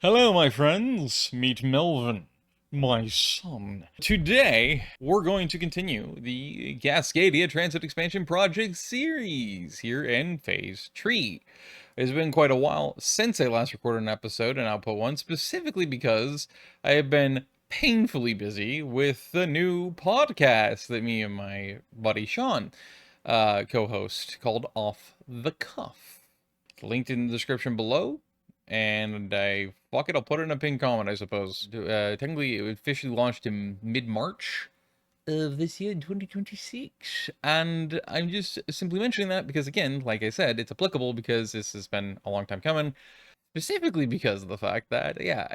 Hello, my friends. Meet Melvin, my son. Today, we're going to continue the Cascadia Transit Expansion Project series here in Phase 3. It's been quite a while since I last recorded an episode, and I'll put one specifically because I have been painfully busy with the new podcast that me and my buddy Sean co-host called Off the Cuff. Linked in the description below. And fuck it, I'll put it in a pinned comment, I suppose. Technically, it officially launched in mid-March of this year, 2026. And I'm just simply mentioning that because, again, like I said, it's applicable because this has been a long time coming. Specifically because of the fact that, yeah,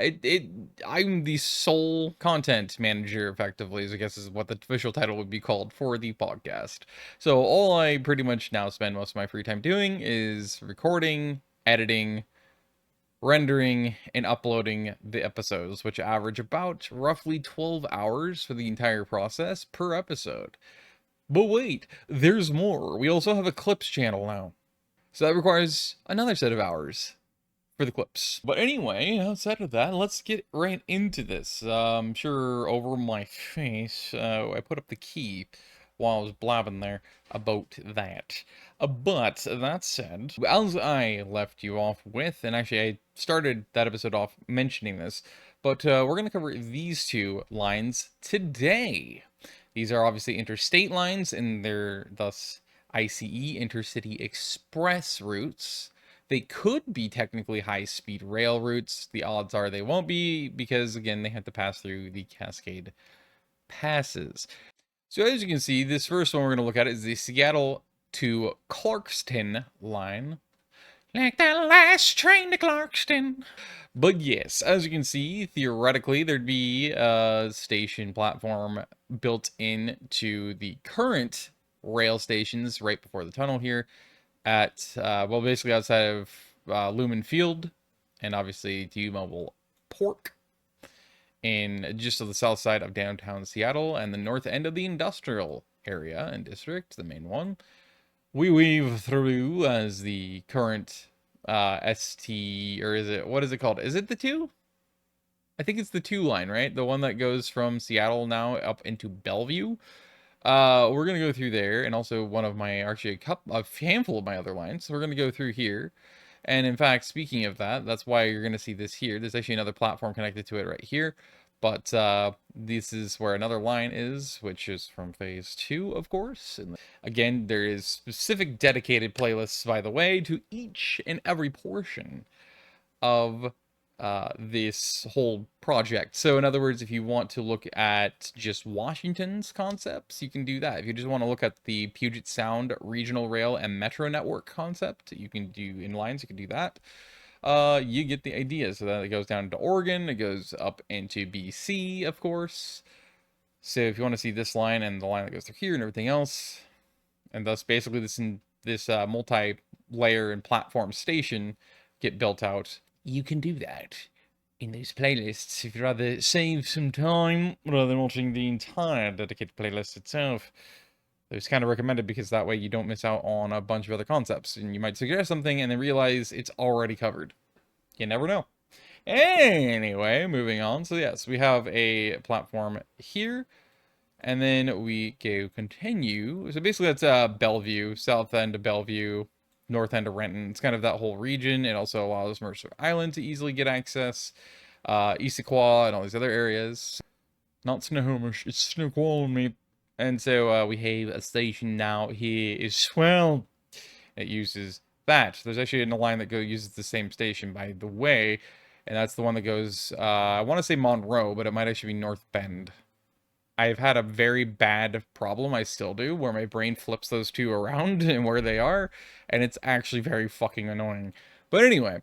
I'm the sole content manager, effectively, I guess is what the official title would be called for the podcast. So all I pretty much now spend most of my free time doing is recording, editing, rendering, and uploading the episodes, which average about roughly 12 hours for the entire process per episode. But wait, there's more. We also have a clips channel now. So that requires another set of hours for the clips. But anyway, outside of that, let's get right into this. I'm sure over my face, I put up the key while I was blabbing there about that. But that said, as I left you off with, and actually I started that episode off mentioning this, but we're going to cover these two lines today. These are obviously interstate lines, and they're thus ICE, intercity express routes. They could be technically high-speed rail routes. The odds are they won't be because, again, they have to pass through the Cascade passes. So as you can see, this first one we're going to look at is the Seattle to Clarkston line. Like that last train to Clarkston. But yes, as you can see, theoretically, there'd be a station platform built into the current rail stations right before the tunnel here at, well, basically outside of Lumen Field and obviously T-Mobile Pork in just to the south side of downtown Seattle and the north end of the industrial area and district, the main one. We weave through as the current ST, or is it, what is it called? Is it the 2? I think it's the 2 line, right? The one that goes from Seattle now up into Bellevue. We're gonna go through there, and also one of my, actually a handful of my other lines. So we're gonna go through here. And in fact, speaking of that, that's why you're gonna see this here. There's actually another platform connected to it right here. But this is where another line is, which is from phase 2, of course. And again, there is specific dedicated playlists, by the way, to each and every portion of this whole project. So in other words, if you want to look at just Washington's concepts, you can do that. If you just want to look at the Puget Sound Regional Rail and Metro Network concept, you can do in lines, you can do that. You get the idea. So then it goes down to Oregon, it goes up into BC, of course. So if you want to see this line and the line that goes through here and everything else, and thus basically this multi-layer and platform station get built out, you can do that in those playlists if you'd rather save some time rather than watching the entire dedicated playlist itself. It's kind of recommended because that way you don't miss out on a bunch of other concepts, and you might suggest something and then realize it's already covered. You never know. Anyway, moving on. So yes, we have a platform here, and then we go continue. So basically that's Bellevue, south end of Bellevue, north end of Renton. It's kind of that whole region. It also allows Mercer Island to easily get access, Issaquah and all these other areas. Not Snohomish, it's Snoqualmie. And so we have a station now here as well. It uses that. There's actually a line that uses the same station, by the way, and that's the one that goes, I want to say Monroe, but it might actually be North Bend. I've had a very bad problem, I still do, where my brain flips those two around and where they are, and it's actually very fucking annoying. But anyway,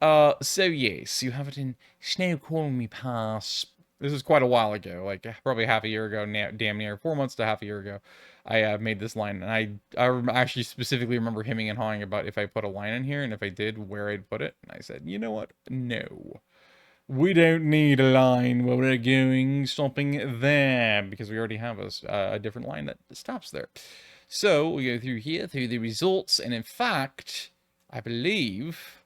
so yes, you have it in Snoqualmie Pass. This is quite a while ago, like probably half a year ago, damn near 4 months to half a year ago. I made this line, and I actually specifically remember hemming and hawing about if I put a line in here, and if I did, where I'd put it. And I said, you know what? No. We don't need a line where we're going, stopping there, because we already have a different line that stops there. So we go through here, through the results, and in fact, I believe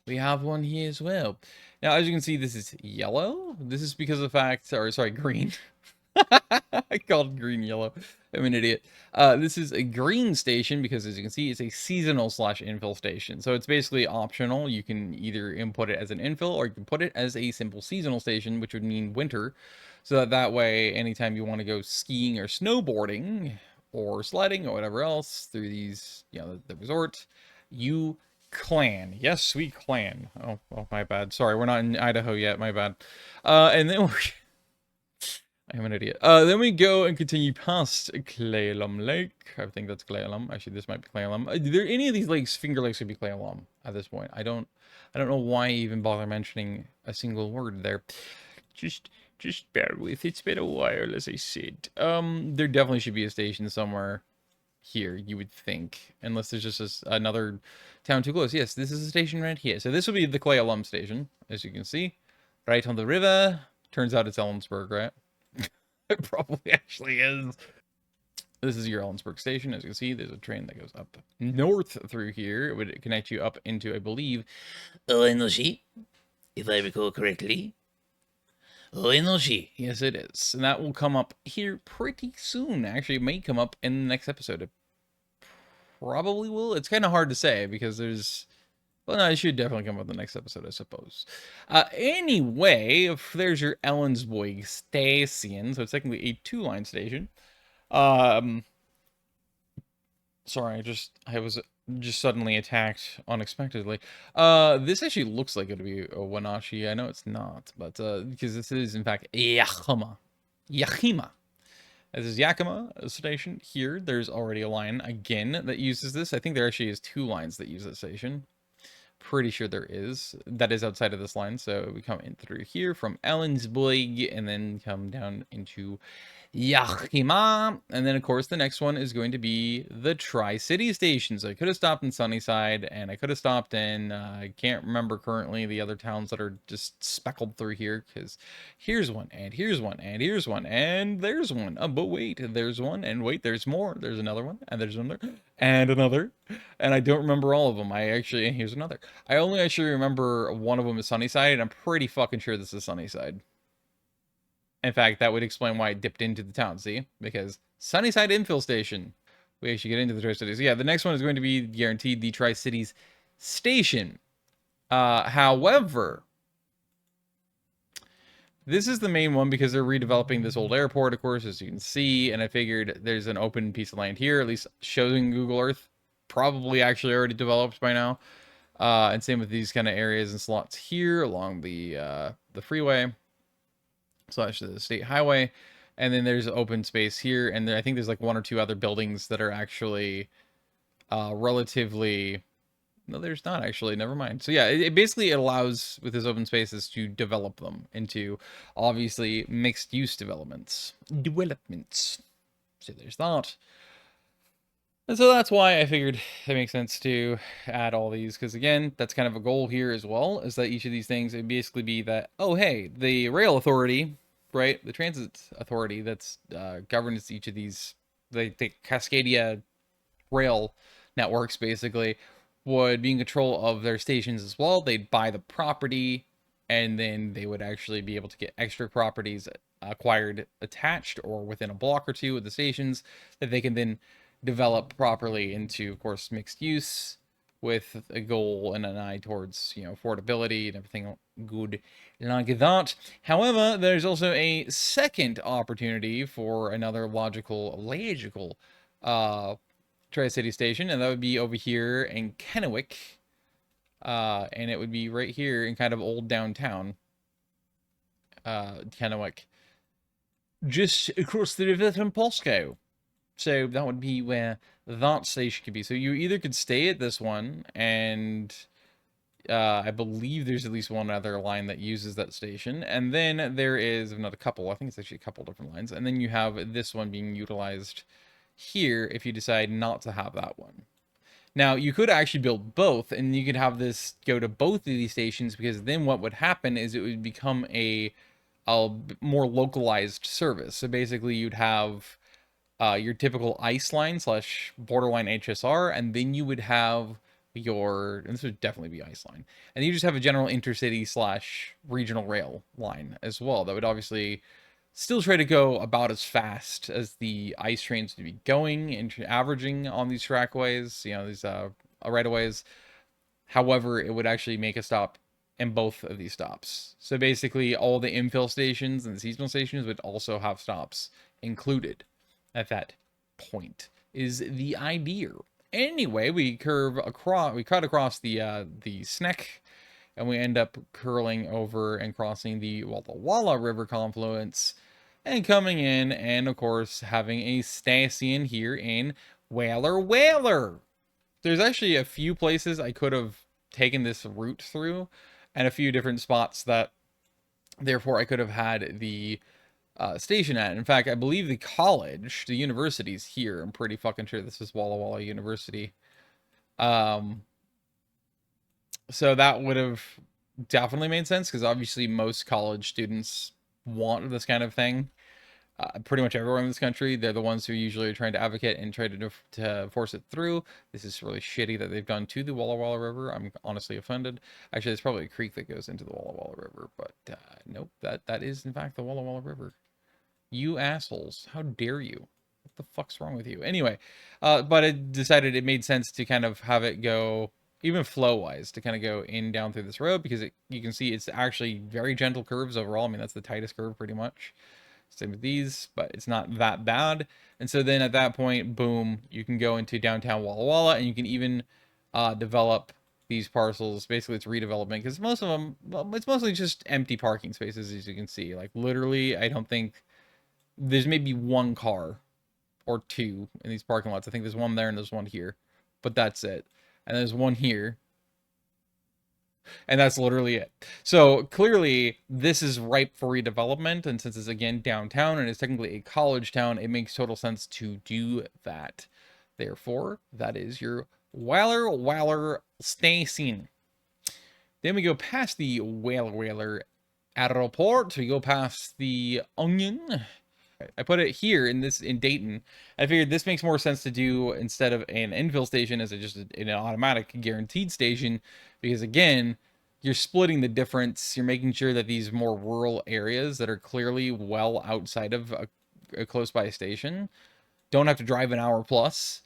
We have one here as well. Now, as you can see, this is yellow. This is because of the fact, or sorry, green. I called it green yellow. I'm an idiot. This is a green station because, as you can see, it's a seasonal slash infill station. So it's basically optional. You can either input it as an infill or you can put it as a simple seasonal station, which would mean winter. So that way, anytime you want to go skiing or snowboarding or sledding or whatever else through these, the resort, you clan. Yes, we clan. Oh, my bad. Sorry, we're not in Idaho yet. My bad. And then I'm an idiot. Then we go and continue past Clayalum Lake. I think that's Clayalum. Actually, this might be Clayalum. There any of these lakes, Finger Lakes, could be Clayalum at this point. I don't know why I even bother mentioning a single word there. Just bear with. It's been a while, as I said. There definitely should be a station somewhere here, you would think, unless there's just another town too close. Yes, this is a station right here. So this will be the Clayalum station, as you can see, right on the river. Turns out it's Ellensburg, right? It probably actually is. This is your Ellensburg station. As you can see, there's a train that goes up north through here. It would connect you up into, I believe, Ellensburg, if I recall correctly. Ellensburg. Yes, it is. And that will come up here pretty soon. Actually, it may come up in the next episode. It probably will. It's kind of hard to say because there's... Well, no, it should definitely come up in the next episode, I suppose. Anyway, there's your Ellensburg station. So it's technically a 2-line station. Sorry, I was just suddenly attacked unexpectedly. This actually looks like it would be a Wenatchee. I know it's not, but because this is in fact Yakima. Yakima. This is Yakima station. Here, there's already a line again that uses this. I think there actually is 2 lines that use that station. Pretty sure there is. That is outside of this line. So we come in through here from Ellensburg and then come down into Yakima. And then, of course, the next one is going to be the Tri-City station. So I could have stopped in Sunnyside and I could have stopped in, I can't remember currently the other towns that are just speckled through here because here's one and here's one and here's one and there's one. But wait, there's one and wait, there's more. There's another one and there's another and another. And I don't remember all of them. Here's another. I only actually remember one of them is Sunnyside, and I'm pretty fucking sure this is Sunnyside. In fact, that would explain why I dipped into the town, see? Because Sunnyside infill station. We actually get into the Tri-Cities. Yeah, the next one is going to be guaranteed the Tri-Cities station. However, this is the main one because they're redeveloping this old airport, of course, as you can see, and I figured there's an open piece of land here, at least showing Google Earth. Probably actually already developed by now. And same with these kind of areas and slots here along the freeway / the state highway. And then there's open space here. And I think there's like 1 or 2 other buildings that are actually relatively... No, there's not actually. Never mind. So yeah, it basically allows, with this open spaces, to develop them into, obviously, mixed-use developments. So there's that. And so that's why I figured it makes sense to add all these, because again, that's kind of a goal here as well, is that each of these things would basically be that, oh hey, the rail authority, right, the transit authority that's governs each of these, the Cascadia rail networks basically, would be in control of their stations as well. They'd buy the property, and then they would actually be able to get extra properties acquired attached or within a block or 2 of the stations that they can then develop properly into, of course, mixed use with a goal and an eye towards, affordability and everything good like that. However, there's also a second opportunity for another logical Tri-City station, and that would be over here in Kennewick. And it would be right here in kind of old downtown Kennewick, just across the river from Posco. So that would be where that station could be. So you either could stay at this one, and I believe there's at least one other line that uses that station. And then there is another couple. I think it's actually a couple different lines. And then you have this one being utilized here if you decide not to have that one. Now, you could actually build both, and you could have this go to both of these stations, because then what would happen is it would become a more localized service. So basically, you'd have your typical ICE line / borderline HSR, and then you would have and this would definitely be ice line, and you just have a general intercity / regional rail line as well that would obviously still try to go about as fast as the ice trains would be going and averaging on these trackways, these right-of-ways. However, it would actually make a stop in both of these stops. So basically, all the infill stations and the seasonal stations would also have stops included at that point, is the idea. Anyway, we cut across the Sneck, and we end up curling over and crossing the Walla Walla River confluence, and coming in, and of course, having a station here in Whaler. There's actually a few places I could have taken this route through, and a few different spots that, therefore, I could have had the station at. In fact, I believe the university's here. I'm pretty fucking sure this is Walla Walla University. So that would have definitely made sense, because obviously most college students want this kind of thing. Pretty much everywhere in this country, they're the ones who usually are trying to advocate and try to force it through. This is really shitty that they've done to the Walla Walla River. I'm honestly offended. Actually, there's probably a creek that goes into the Walla Walla River, but nope, that is in fact the Walla Walla River. You assholes, how dare you? What the fuck's wrong with you? Anyway, but I decided it made sense to kind of have it go, even flow-wise, to kind of go down through this road, because you can see it's actually very gentle curves overall. I mean, that's the tightest curve pretty much. Same with these, but it's not that bad. And so then at that point, boom, you can go into downtown Walla Walla, and you can even develop these parcels. Basically, it's redevelopment, because most of them, well, it's mostly just empty parking spaces, as you can see. Like, literally, I don't think there's maybe one car or two in these parking lots. I think there's one there and there's one here, but that's it. And there's one here, and that's literally it. So clearly this is ripe for redevelopment, and since it's again downtown and it's technically a college town, it makes total sense to do that. Therefore, that is your Whaler station. Then we go past the Whaler Airport. We go past the Onion. I put it here in Dayton. I figured this makes more sense to do instead of an infill station as just an automatic guaranteed station, because again, you're splitting the difference. You're making sure that these more rural areas that are clearly well outside of a close by station don't have to drive an hour plus,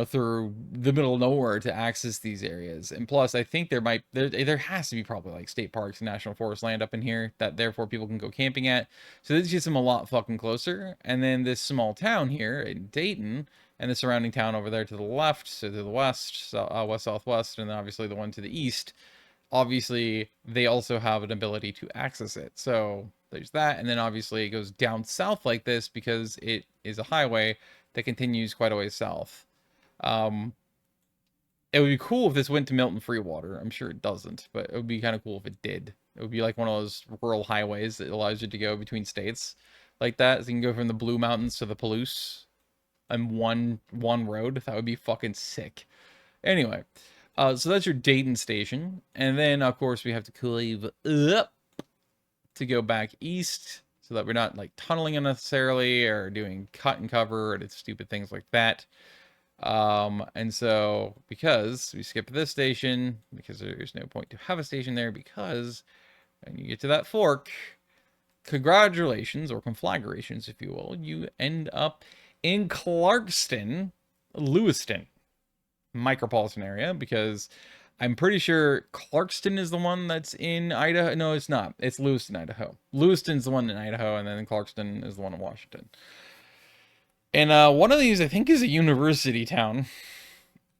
through the middle of nowhere to access these areas. And plus, I think there has to be probably like state parks and national forest land up in here that therefore people can go camping at. So this gets them a lot fucking closer. And then this small town here in Dayton and the surrounding town over there to the left, so to the west, west southwest, and then obviously the one to the east, obviously they also have an ability to access it. So there's that. And then obviously it goes down south like this because it is a highway that continues quite a ways south. It would be cool if this went to Milton Freewater. I'm sure it doesn't, but it would be kind of cool if it did. It would be like one of those rural highways that allows you to go between states like that. So you can go from the Blue Mountains to the Palouse on one road. That would be fucking sick. Anyway, so that's your Dayton station. And then, of course, we have to cleave up to go back east so that we're not like tunneling unnecessarily or doing cut and cover and stupid things like that. And so because we skip this station, because there's no point to have a station there, because when you get to that fork, congratulations, or conflagrations, if you will, you end up in Clarkston, Lewiston micropolitan area, because I'm pretty sure Clarkston is the one that's in Idaho. No, it's not. It's Lewiston, Idaho. Lewiston's the one in Idaho, and then Clarkston is the one in Washington. And one of these, I think, is a university town.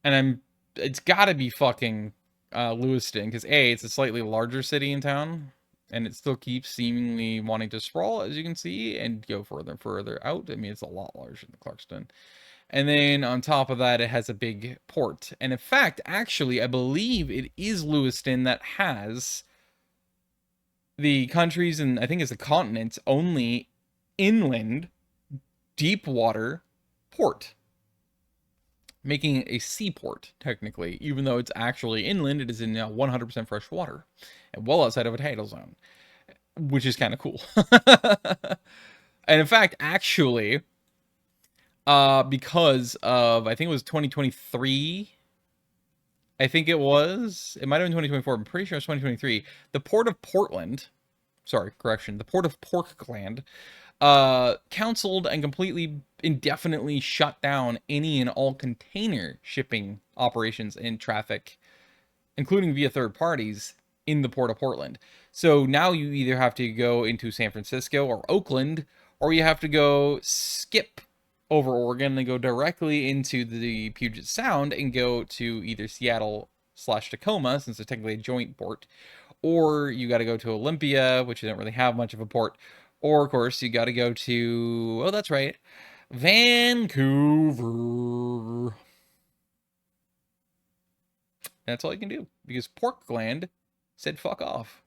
And it's gotta be fucking Lewiston, because A, it's a slightly larger city in town, and it still keeps seemingly wanting to sprawl, as you can see, and go further and further out. I mean, it's a lot larger than Clarkston. And then on top of that, it has a big port. And in fact, actually, I believe it is Lewiston that has the countries, and I think it's the continent's only inland deep water port, making a seaport technically, even though it's actually inland. It is in 100% fresh water and well outside of a tidal zone, which is kind of cool. And in fact, actually, because of, I think it was 2023 I think it was, it might have been 2024. I'm pretty sure it was 2023. The Port of Portland, sorry, correction, the Port of Portland, counseled and completely indefinitely shut down any and all container shipping operations and traffic, including via third parties, in the Port of Portland. So now you either have to go into San Francisco or Oakland, or you have to go skip over Oregon and go directly into the Puget Sound and go to either Seattle/Tacoma, since it's technically a joint port, or you got to go to Olympia, which doesn't really have much of a port, or of course you got to go to, oh, that's right, Vancouver. That's all you can do, because Portland said fuck off.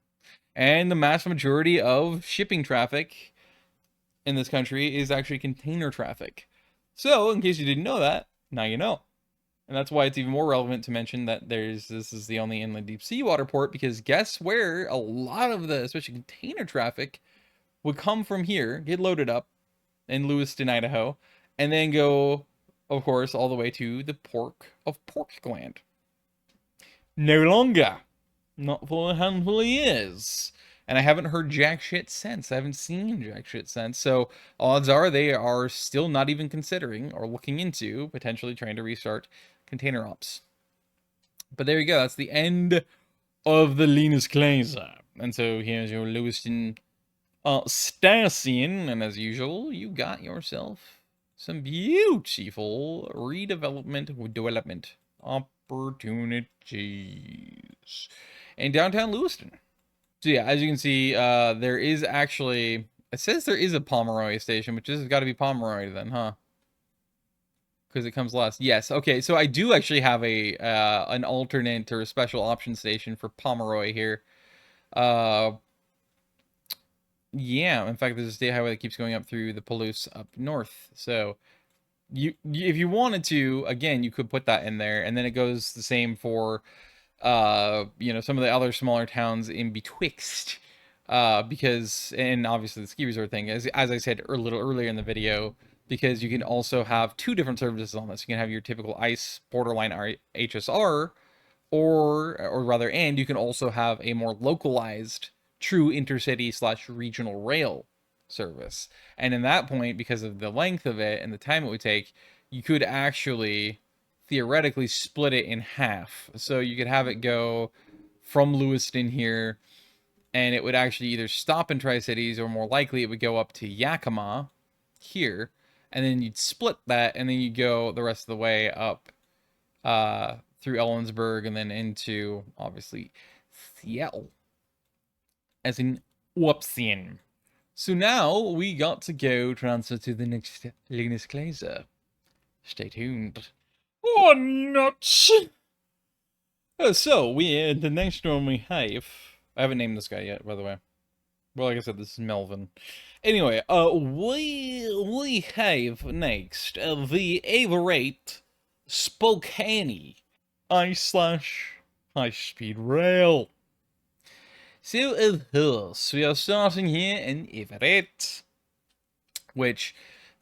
And the mass majority of shipping traffic in this country is actually container traffic. So, in case you didn't know that, now you know. And that's why it's even more relevant to mention that this is the only inland deep sea water port, because guess where a lot of the, especially container traffic, would come from here, get loaded up in Lewiston, Idaho, and then go, of course, all the way to the Port of Portland. No longer. Not for a handful of years. And I haven't heard jack shit since. I haven't seen jack shit since. So odds are they are still not even considering or looking into potentially trying to restart container ops. But there you go. That's the end of the Linus Kleiser. And so here's your Lewiston station. And as usual, you got yourself some beautiful development opportunities in downtown Lewiston. So yeah, as you can see, there is actually, it says there is a Pomeroy station, which has got to be Pomeroy then, huh? Because it comes last. Yes, okay, so I do actually have a an alternate or a special option station for Pomeroy here. Yeah, in fact, there's a state highway that keeps going up through the Palouse up north. So if you wanted to, again, you could put that in there, and then it goes the same for you know, some of the other smaller towns in betwixt, because, and obviously the ski resort thing, as I said a little earlier in the video, because you can also have two different services on this. You can have your typical ICE borderline HSR, or rather, and you can also have a more localized true intercity/regional rail service. And in that point, because of the length of it and the time it would take, you could actually theoretically split it in half. So you could have it go from Lewiston here, and it would actually either stop in Tri-Cities, or more likely it would go up to Yakima here, and then you'd split that, and then you go the rest of the way up through Ellensburg, and then into, obviously, Seattle. As in Whoopsian. So now we got to go transfer to the next Linus Kleiser. Stay tuned. Oh, nuts! So, the next one we have... I haven't named this guy yet, by the way. Well, like I said, this is Melvin. Anyway, we have next the Everett Spokane High/Highspeed Rail. So, of course, we are starting here in Everett, which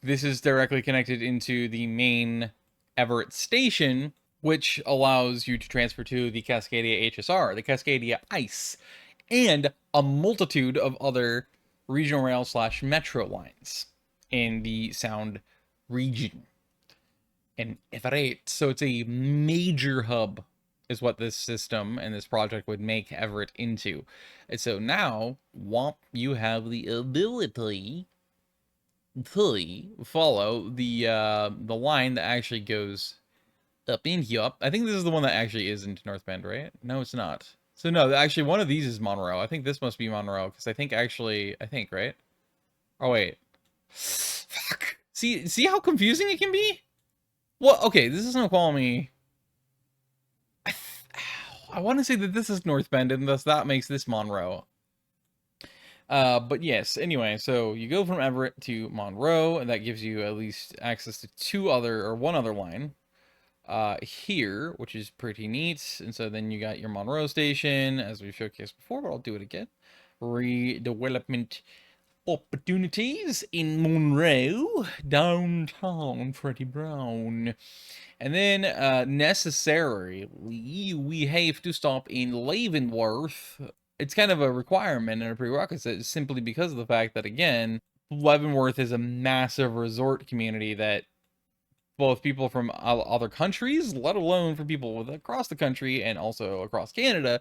this is directly connected into the main Everett station, which allows you to transfer to the Cascadia HSR, the Cascadia ICE, and a multitude of other regional rail/metro lines in the Sound region in Everett. So it's a major hub, is what this system and this project would make Everett into. And so now, you have the ability to follow the line that actually goes up in here. I think this is the one that actually is into North Bend, right? No, it's not. So no, actually one of these is Monroe. I think this must be Monroe, because I think, right? Oh wait. Fuck. See how confusing it can be? Well, okay, this is Snoqualmie. I want to say that this is North Bend, and thus that makes this Monroe. But yes, anyway, so you go from Everett to Monroe, and that gives you at least access to one other line here, which is pretty neat. And so then you got your Monroe station, as we've showcased before, but I'll do it again. Redevelopment opportunities in Monroe, downtown Freddie Brown. And then necessarily we have to stop in Leavenworth. It's kind of a requirement and a prerequisite simply because of the fact that, again, Leavenworth is a massive resort community that both people from other countries, let alone from people across the country and also across Canada,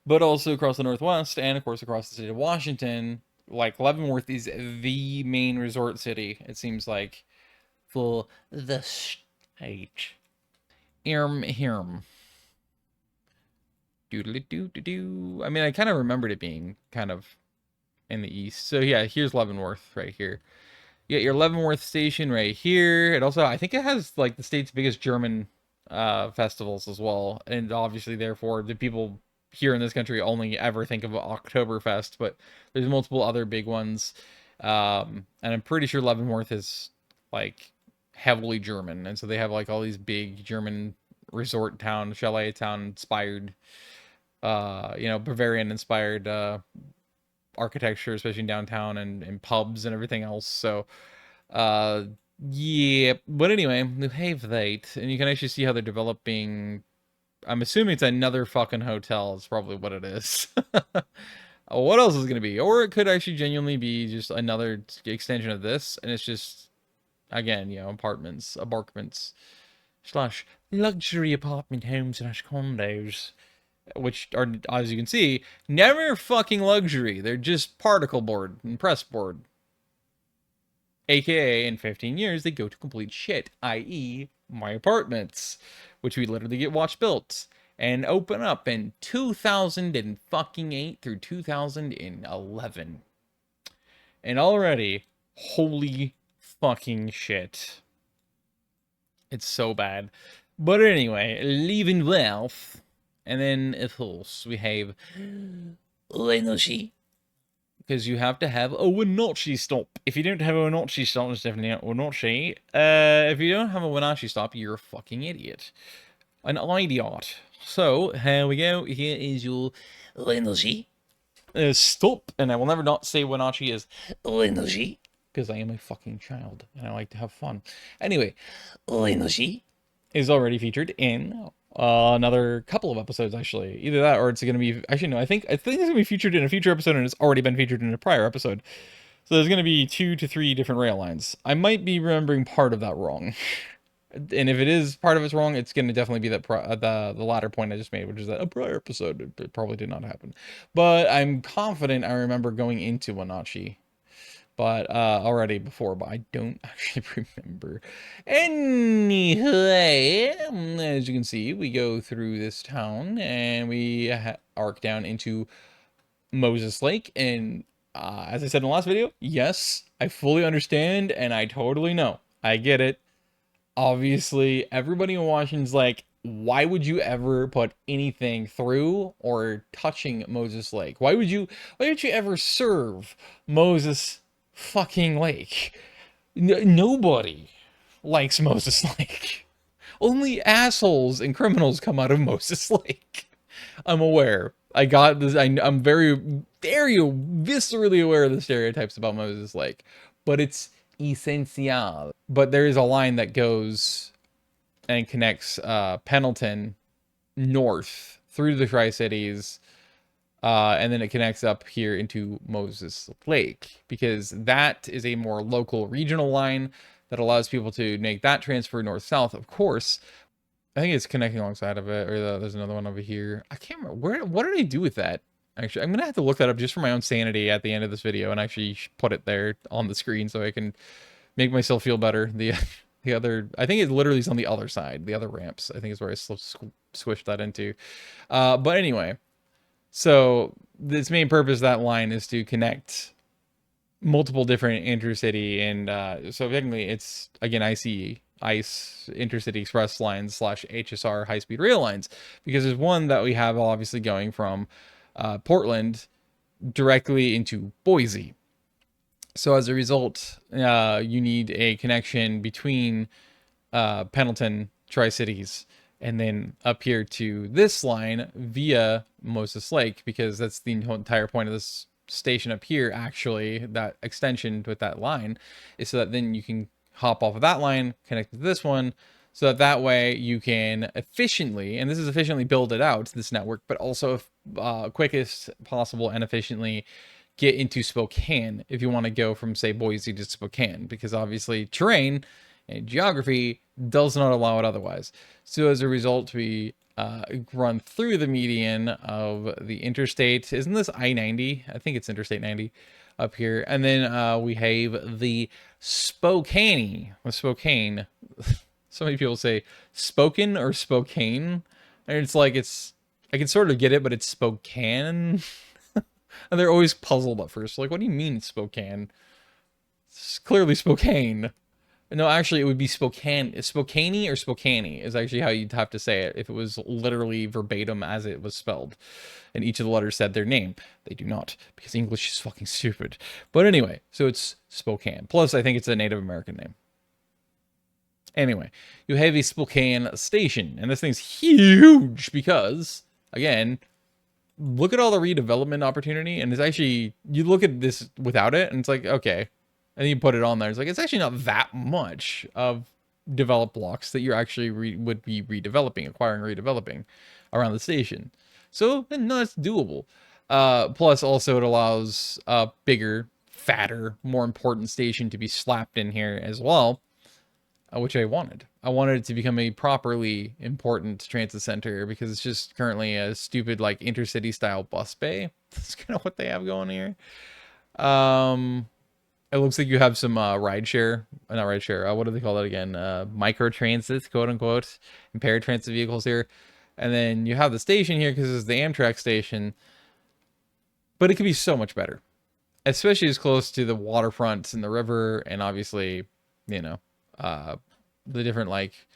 but also across the Northwest and, of course, across the state of Washington. Like, Leavenworth is the main resort city, it seems like, for the state. Hirm. Doodly-doo-doo-doo. I mean, I kind of remembered it being kind of in the east. So, yeah, here's Leavenworth right here. You got your Leavenworth station right here. It also, I think it has, like, the state's biggest German festivals as well. And obviously, therefore, the people here in this country only ever think of Oktoberfest, but there's multiple other big ones. And I'm pretty sure Leavenworth is, like, heavily German. And so they have, like, all these big German resort town, chalet town inspired, Bavarian inspired architecture, especially in downtown and pubs and everything else. So, yeah. But anyway, New Haven, and you can actually see how they're developing. I'm assuming it's another fucking hotel. It's probably what it is. What else is it going to be? Or it could actually genuinely be just another extension of this, and it's just, again, apartments slash luxury apartment homes slash condos, which are, as you can see, never fucking luxury. They're just particle board and press board. AKA, in 15 years, they go to complete shit, i.e. my apartments, which we literally get watch built and open up in 2008 through 2011. And already, holy fucking shit. It's so bad. But anyway, Leavenworth. And then, of course, we have Lenoshi. Because you have to have a Wenatchee stop. If you don't have a Wenatchee stop, it's definitely not Wenatchee. If you don't have a Wenatchee stop, you're a fucking idiot. An idiot. So, here we go. Here is your Lenoshi. Stop. And I will never not say Wenatchee is Lenoshi. Because I am a fucking child. And I like to have fun. Anyway, Lenoshi is already featured in another couple of episodes, actually. Either that or it's going to be... Actually, no, I think it's going to be featured in a future episode, and it's already been featured in a prior episode. So there's going to be 2 to 3 different rail lines. I might be remembering part of that wrong. And if it is part of it's wrong, it's going to definitely be that the latter point I just made, which is that a prior episode, it probably did not happen. But I'm confident I remember going into Wenatchee. But already before, but I don't actually remember. Anyway, as you can see, we go through this town and we arc down into Moses Lake. And as I said in the last video, yes, I fully understand and I totally know. I get it. Obviously, everybody in Washington's like, why would you ever put anything through or touching Moses Lake? Why would you ever serve Moses fucking Lake? Nobody likes Moses Lake. Only assholes and criminals come out of Moses Lake. I'm aware. I got this. I'm very, very viscerally aware of the stereotypes about Moses Lake, but it's essential. But there is a line that goes and connects Pendleton north through the Tri-Cities. And then it connects up here into Moses Lake, because that is a more local regional line that allows people to make that transfer north-south. Of course, I think it's connecting alongside of it, or there's another one over here. I can't remember. What did I do with that? Actually, I'm going to have to look that up just for my own sanity at the end of this video and actually put it there on the screen so I can make myself feel better. The other, I think it literally is on the other side, the other ramps, I think is where I swished that into. But anyway. So its main purpose of that line is to connect multiple different intercity and so technically it's, again, ICE intercity express lines / HSR high-speed rail lines, because there's one that we have obviously going from Portland directly into Boise. So as a result, you need a connection between Pendleton, Tri-Cities, and then up here to this line via Moses Lake, because that's the entire point of this station up here, actually, that extension with that line, is so that then you can hop off of that line, connect to this one, so that way you can efficiently, and this is efficiently build it out, this network, but also quickest possible and efficiently get into Spokane if you want to go from, say, Boise to Spokane, because obviously terrain and geography does not allow it otherwise. So as a result, we run through the median of the interstate. Isn't this I-90? I think it's Interstate 90 up here. And then we have the Spokane. With Spokane, so many people say Spoken or Spokane. And it's like, I can sort of get it, but it's Spokane. And they're always puzzled at first. Like, what do you mean Spokane? It's clearly Spokane. No, actually, it would be Spokane. Spokane or Spokane is actually how you'd have to say it if it was literally verbatim as it was spelled. And each of the letters said their name. They do not, because English is fucking stupid. But anyway, so it's Spokane. Plus, I think it's a Native American name. Anyway, you have a Spokane station. And this thing's huge because, again, look at all the redevelopment opportunity. And it's actually, you look at this without it, and it's like, okay. And you put it on there. It's like, it's actually not that much of developed blocks that you're actually would be redeveloping, acquiring, redeveloping around the station. So, no, it's doable. Plus, also, it allows a bigger, fatter, more important station to be slapped in here as well, which I wanted. I wanted it to become a properly important transit center because it's just currently a stupid, like, intercity style bus bay. That's kind of what they have going here. It looks like you have some not rideshare, what do they call that again? Micro transits, quote unquote, and paratransit vehicles here. And then you have the station here because it's the Amtrak station. But it could be so much better, especially as close to the waterfront and the river, and obviously, you know, the different like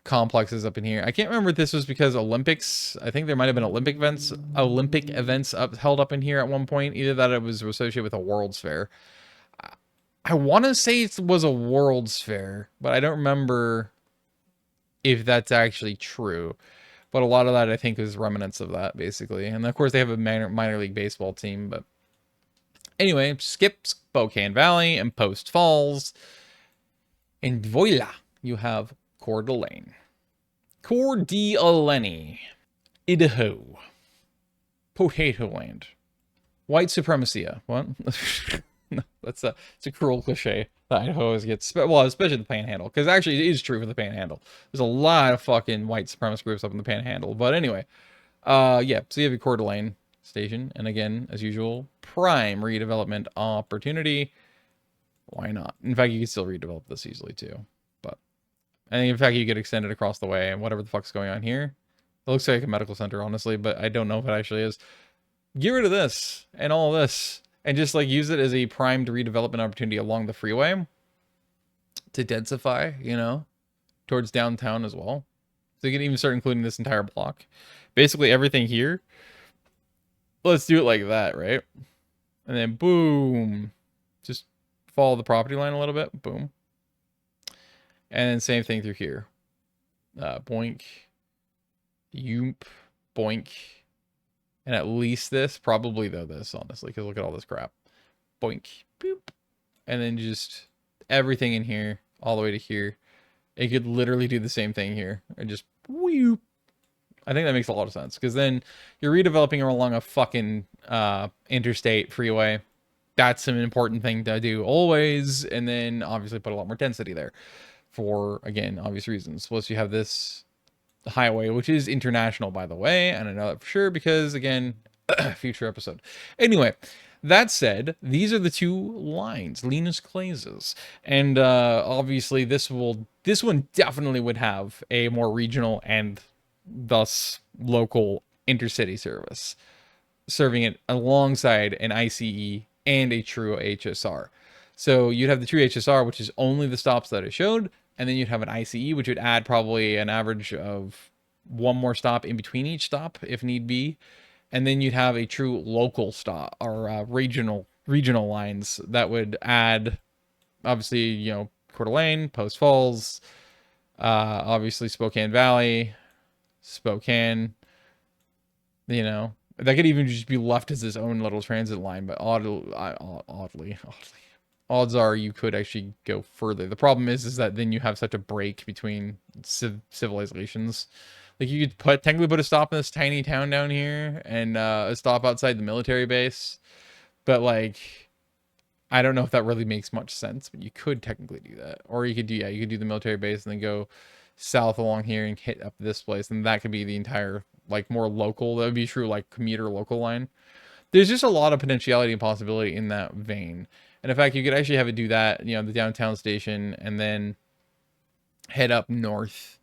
complexes up in here. I can't remember if this was because Olympics. I think there might have been Olympic events held up in here at one point. Either that it was associated with a World's Fair. I want to say it was a World's Fair, but I don't remember if that's actually true. But a lot of that, I think, is remnants of that, basically. And, of course, they have a minor league baseball team. But anyway, skip Spokane Valley and Post Falls. And voila, you have Coeur d'Alene. Coeur d'Alene. Idaho. Potato Land. White supremacy. What? No, it's a cruel cliche that Idaho always gets, well, especially the Panhandle, because actually it is true for the Panhandle. There's a lot of fucking white supremacist groups up in the Panhandle. But anyway, yeah, so you have your Coeur d'Alene station, and again, as usual, prime redevelopment opportunity. Why not? In fact, you can still redevelop this easily too. But I think, in fact, you get extended across the way, and whatever the fuck's going on here, it looks like a medical center, honestly, but I don't know if it actually is. Get rid of this and all this. And just like use it as a primed redevelopment opportunity along the freeway to densify, you know, towards downtown as well. So you can even start including this entire block. Basically everything here. Let's do it like that, right? And then boom. Just follow the property line a little bit. Boom. And then same thing through here. Boink. Yoop. Boink. And at least this, probably though this, honestly, because look at all this crap. Boink, boop. And then just everything in here, all the way to here. It could literally do the same thing here. And just, whoop. I think that makes a lot of sense. Because then you're redeveloping along a fucking interstate freeway. That's an important thing to do always. And then obviously put a lot more density there. For, again, obvious reasons. Plus you have this highway, which is international, by the way, and I know that for sure because, again, future episode. Anyway, that said, these are the two lines, Linus Claises, and obviously this one definitely would have a more regional and thus local intercity service, serving it alongside an ICE and a true HSR. So you'd have the true HSR, which is only the stops that I showed. And then you'd have an ICE, which would add probably an average of one more stop in between each stop, if need be. And then you'd have a true local stop or regional lines that would add, obviously, you know, Coeur d'Alene, Post Falls, obviously Spokane Valley, Spokane, you know, That could even just be left as its own little transit line, but oddly, odds are you could actually go further. The problem is that then you have such a break between civilizations. Like you could technically put a stop in this tiny town down here and a stop outside the military base, but like I don't know if that really makes much sense. But you could technically do that, or you could do you could do the military base and then go south along here and hit up this place, and that could be the entire like more local. That would be true like commuter local line. There's just a lot of potentiality and possibility in that vein. And in fact, you could actually have it do that, the downtown station, and then head up north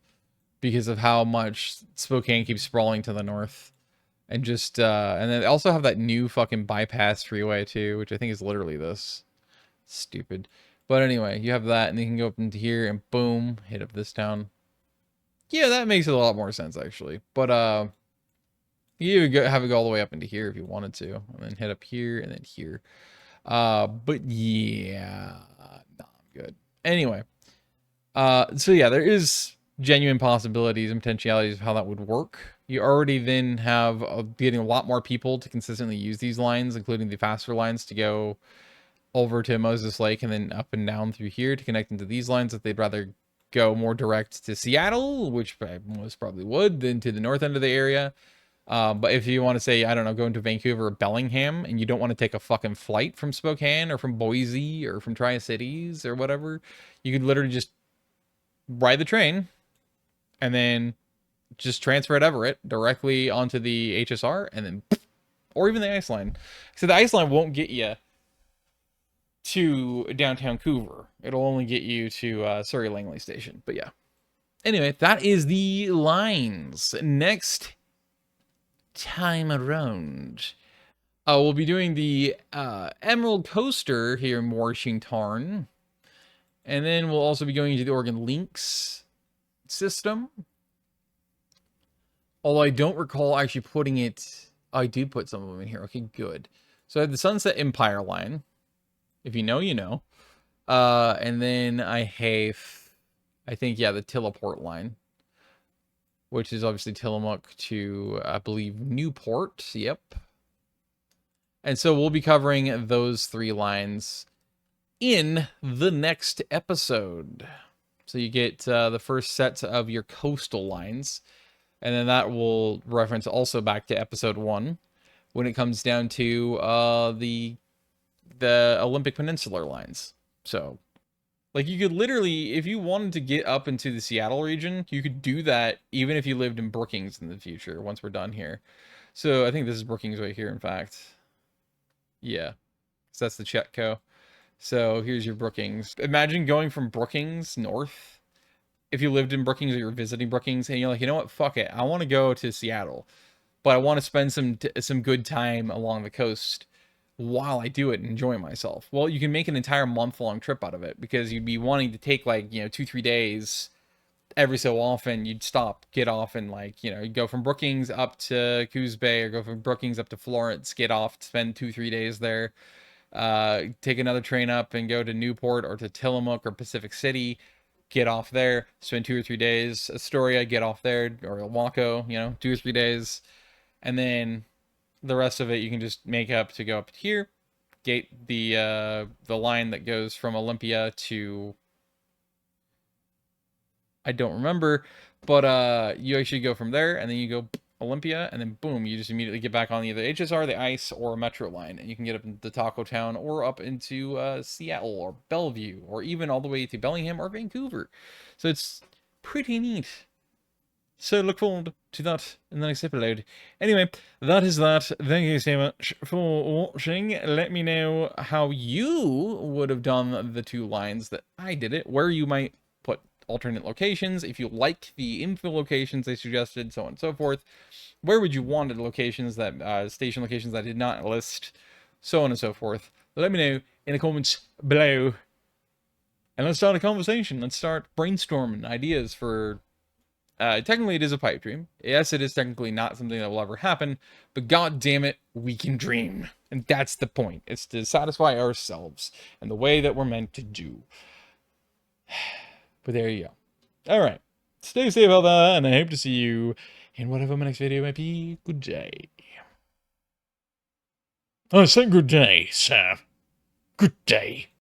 because of how much Spokane keeps sprawling to the north. And just, and then also have that new fucking bypass freeway too, which I think is literally this. Stupid. But anyway, you have that, and you can go up into here and boom, hit up this town. Yeah, that makes a lot more sense actually. But, you could have it go all the way up into here if you wanted to, and then head up here and then here. But yeah, nah, I'm good. Anyway, so yeah, there is genuine possibilities and potentialities of how that would work. You already then have getting a lot more people to consistently use these lines, including the faster lines to go over to Moses Lake and then up and down through here to connect into these lines if they'd rather go more direct to Seattle, which I most probably would, than to the north end of the area. But if you want to say, I don't know, go into Vancouver or Bellingham and you don't want to take a fucking flight from Spokane or from Boise or from Tri-Cities or whatever, you could literally just ride the train and then just transfer at Everett directly onto the HSR and then, or even the Ice Line. So the Ice Line won't get you to downtown Coeur. It'll only get you to Surrey Langley Station. But yeah. Anyway, that is the lines. Next time around, we'll be doing the Emerald Coaster here in Washington, and then we'll also be going to the Oregon Lynx system, although I don't recall actually putting it. I do put some of them in here. Okay, good. So I have the Sunset Empire line, if you know you know, and then I have, I think, yeah, the Teleport line, which is obviously Tillamook to, I believe, Newport. Yep. And so we'll be covering those three lines in the next episode. So you get the first set of your coastal lines, and then that will reference also back to episode 1 when it comes down to the Olympic Peninsular lines. So like you could literally, if you wanted to get up into the Seattle region, you could do that even if you lived in Brookings in the future once we're done here. So I think this is Brookings right here, in fact. Yeah, so that's the Chetco. So here's your Brookings. Imagine going from Brookings north. If you lived in Brookings or you're visiting Brookings and you're like, you know what, fuck it, I want to go to Seattle, but I want to spend some good time along the coast while I do it and enjoy myself. Well, you can make an entire month-long trip out of it because you'd be wanting to take like, 2-3 days every so often. You'd stop, get off, and like, you'd go from Brookings up to Coos Bay or go from Brookings up to Florence, get off, spend 2-3 days there, take another train up and go to Newport or to Tillamook or Pacific City, get off there, spend 2 or 3 days, Astoria, get off there, or Waco, 2 or 3 days, and then the rest of it you can just make up to go up here, get the line that goes from Olympia to, I don't remember, but you actually go from there and then you go Olympia and then boom, you just immediately get back on either HSR, the ICE, or a metro line, and you can get up into Taco Town or up into Seattle or Bellevue or even all the way to Bellingham or Vancouver. So it's pretty neat. So look forward to that in the next episode. Anyway, that is that. Thank you so much for watching. Let me know how you would have done the 2 lines that I did it, where you might put alternate locations, if you like the info locations I suggested, so on and so forth. Where would you want locations that, station locations that I did not list, so on and so forth. Let me know in the comments below. And let's start a conversation. Let's start brainstorming ideas for... technically, it is a pipe dream. Yes, it is technically not something that will ever happen, but god damn it, we can dream. And that's the point. It's to satisfy ourselves and the way that we're meant to do. But there you go. Alright. Stay safe out there, and I hope to see you in whatever my next video might be. Good day. I say good day, sir. Good day.